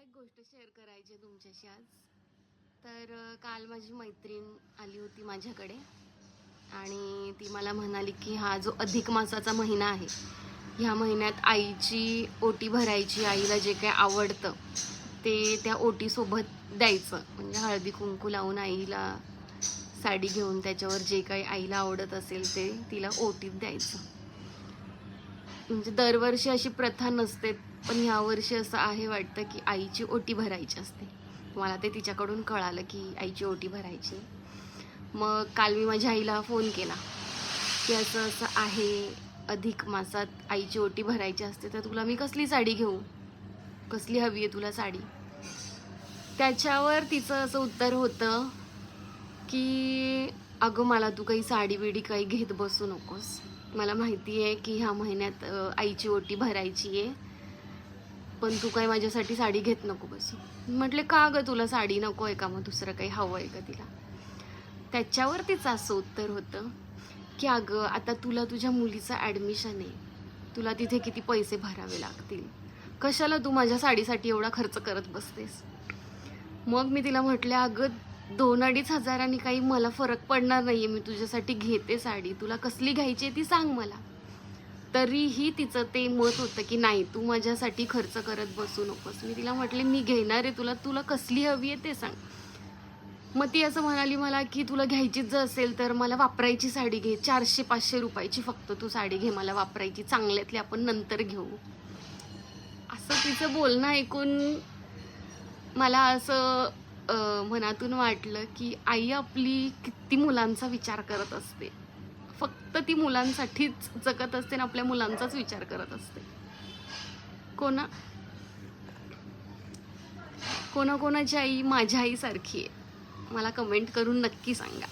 एक गोष्ट शेअर करायची तुमच्याशी आज. तर काल माझी मैत्रीण आली होती माझ्याकडे आणि ती मला म्हणाली की हा जो अधिक मासाचा महिना आहे, ह्या महिन्यात आईची ओटी भरायची, आईला जे काही आवडतं ते त्या ओटीसोबत द्यायचं. म्हणजे हळदी कुंकू लावून आईला साडी घेऊन त्याच्यावर जे काही आईला आवडत असेल ते तिला ओटीत द्यायचं. म्हणजे दरवर्षी अशी प्रथा नसते, पण यावर्षी असं आहे वाटतं की आईची ओटी भरायची असते. मला ते तिच्याकडून कळालं की आईची ओटी भरायची. मग काल मी माझ्या आईला फोन केला की असं असं आहे, अधिक मासात आईची ओटी भरायची असते, तर तुला मी कसली साडी घेऊ, कसली हवी आहे तुला साडी. त्याच्यावर तिचं असं उत्तर होतं की अगं मला तू काही साडी बिडी काही घेत बसू नकोस, मला माहिती आहे की ह्या महिन्यात आईची ओटी भरायची आहे, पण तू काय माझ्यासाठी साडी घेत नको बसू. म्हटले का गं, तुला साडी नको आहे का, मग दुसरं काही हवं आहे का तिला. त्याच्यावर तिचं असं उत्तर होतं की अगं आता तुला तुझ्या मुलीचं ॲडमिशन आहे, तुला तिथे किती पैसे भरावे लागतील, कशाला तू माझ्या साडीसाठी एवढा खर्च करत बसतेस. मग मी तिला म्हटले अगं 2-2.5 हजारांनी काही मला फरक पडणार नाही आहे, मी तुझ्यासाठी घेते साडी, तुला कसली घ्यायची आहे ती सांग मला. तरीही तिचं ते मत होतं की नाही तू माझ्यासाठी खर्च करत बसू नकोस. मी तिला म्हटले मी घेणार आहे तुला, तुला कसली हवी आहे ते सांग. मग ती असं म्हणाली मला की तुला घ्यायचीच जर असेल तर मला वापरायची साडी घे, 400-500 रुपयाची फक्त तू साडी घे, मला वापरायची, चांगल्यातली आपण नंतर घेऊ. असं तिचं बोलणं ऐकून मला असं मनातून वाटलं की आई आपली किती मुलांचा विचार करत असते, फक्त ती मुलांसाठीच जगत असते आणि आपल्या मुलांचाच विचार करत असते. कोणाकोणाची आई माझ्या आईसारखी आहे, मला कमेंट करून नक्की सांगा.